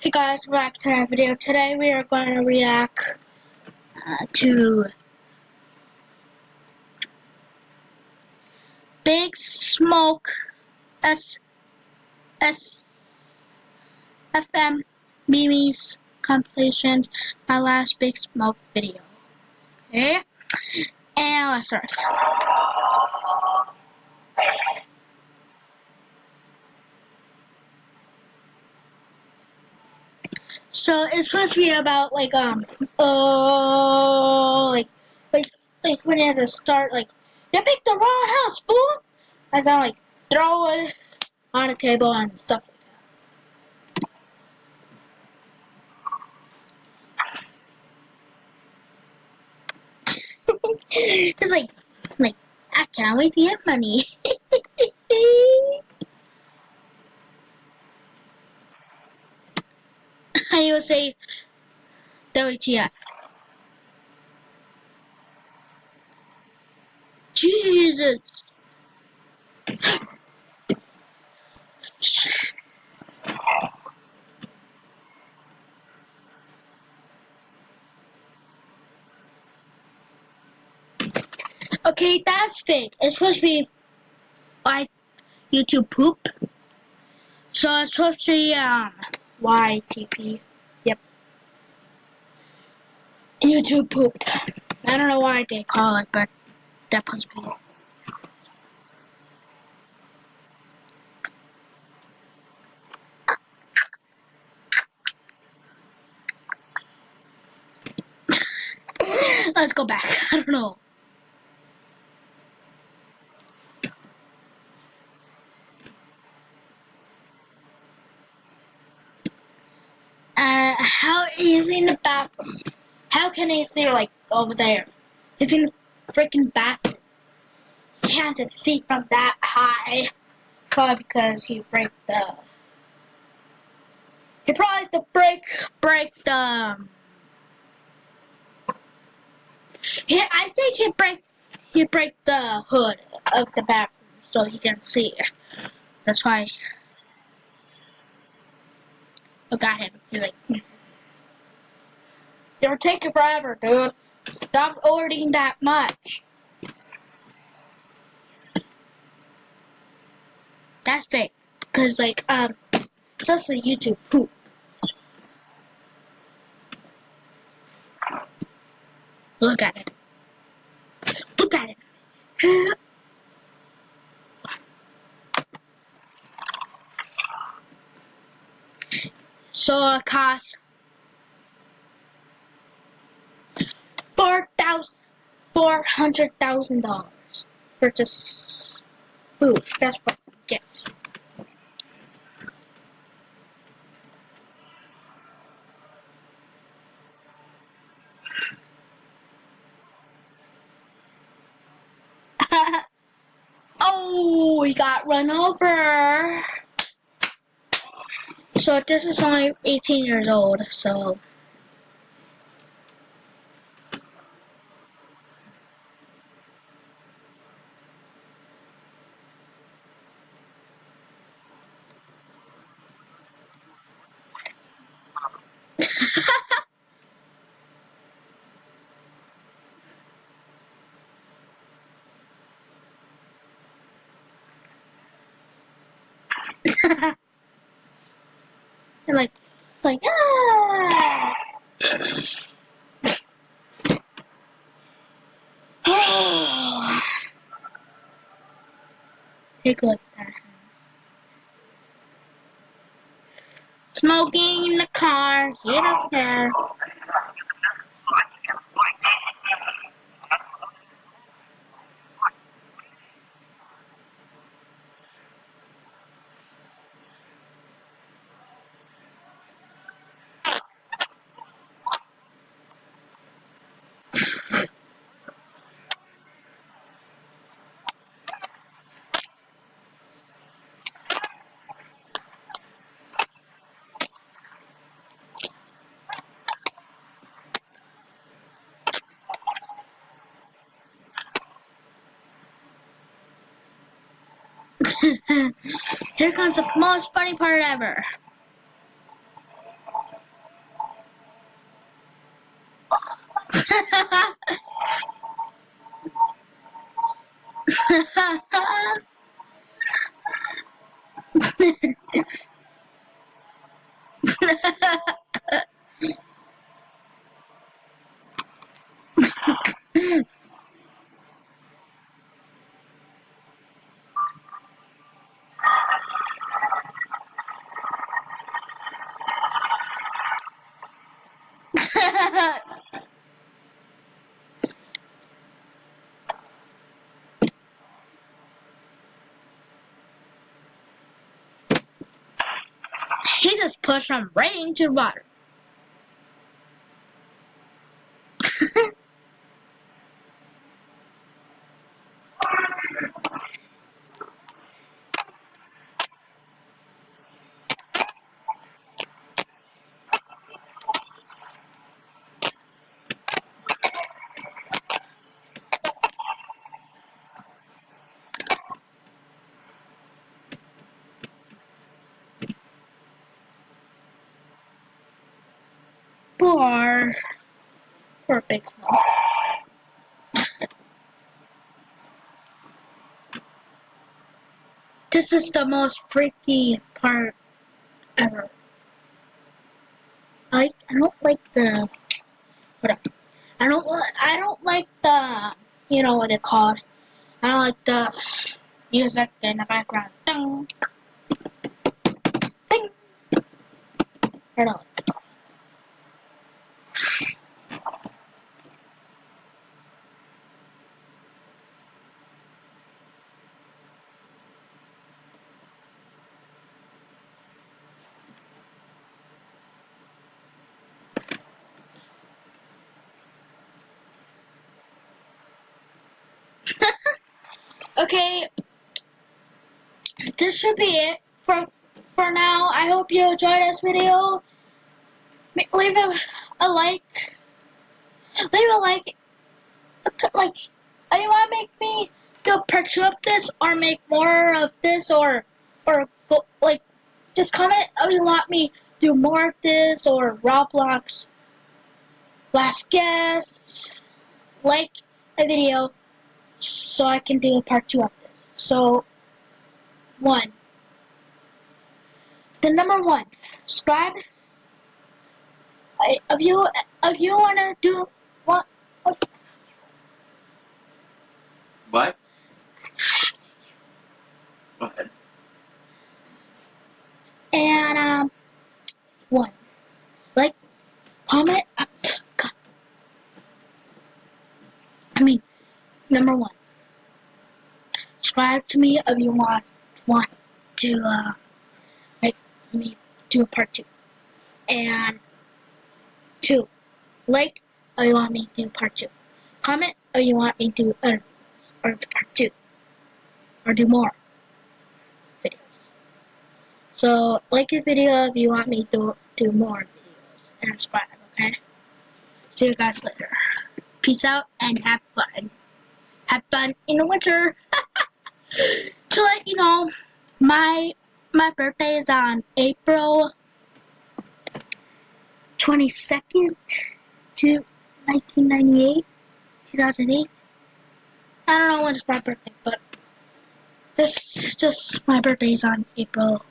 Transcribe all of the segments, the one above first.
Hey guys, back to our video. Today we are going to react to Big Smoke SFM Mimi's compilation, my last Big Smoke video. Okay, and let's start. So it's supposed to be about like when you have to start you picked the wrong house, fool, and then throw it on a table and stuff like that. It's like I can't wait to get money. I would say WTF. Jesus. Okay, that's fake. It's supposed to be like YouTube poop. So it's supposed to be YTP. Yep. YouTube poop. I don't know why they call it, but that supposed to be it. Let's go back. I don't know. How is he in the bathroom? How can he see over there? He's in the freaking bathroom. He can't just see from that high. Probably because he break the. He probably had to break the. I think he break the hood of the bathroom so he can see. That's why. I got him. He's like, you're taking forever, dude. Stop ordering that much. That's fake. Cause it's just a YouTube poop. Look at it. Look at it. So it costs $400,000 for just food. That's what he gets. Oh, he got run over. So this is only 18 years old, so. And ah! Take a look at that. Smoking in the car. He doesn't care. Here comes the most funny part ever. He just pushed him right into the water. Poor Big Smoke. This is the most freaky part ever. I don't like the. Hold up. I don't like the. You know what it's called. I don't like the music in the background. Ding, ding. I don't. Okay, this should be it for now. I hope you enjoyed this video. Leave a like. Leave a like. Like, you want to make me do a part 2 of this, or make more of this, or go, like, just comment if you want me to do more of this, or Roblox Last Guest. Like a video so I can do a part 2 of this. So, the number 1, subscribe. If you wanna do what? What? Go ahead. And 1, like, comment. God. Number 1, subscribe to me if you want to make me do a part 2. And 2, like if you want me to do part 2. Comment if you want me to do other videos, or part 2, or do more videos. So like your video if you want me to do more videos, and subscribe. Okay. See you guys later. Peace out and have fun. Have fun in the winter. To let you know, my birthday is on April 22nd to 1998, 2008. I don't know when it's my birthday, but my birthday is on April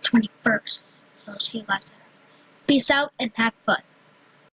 21st. So see you guys later. Peace out and have fun.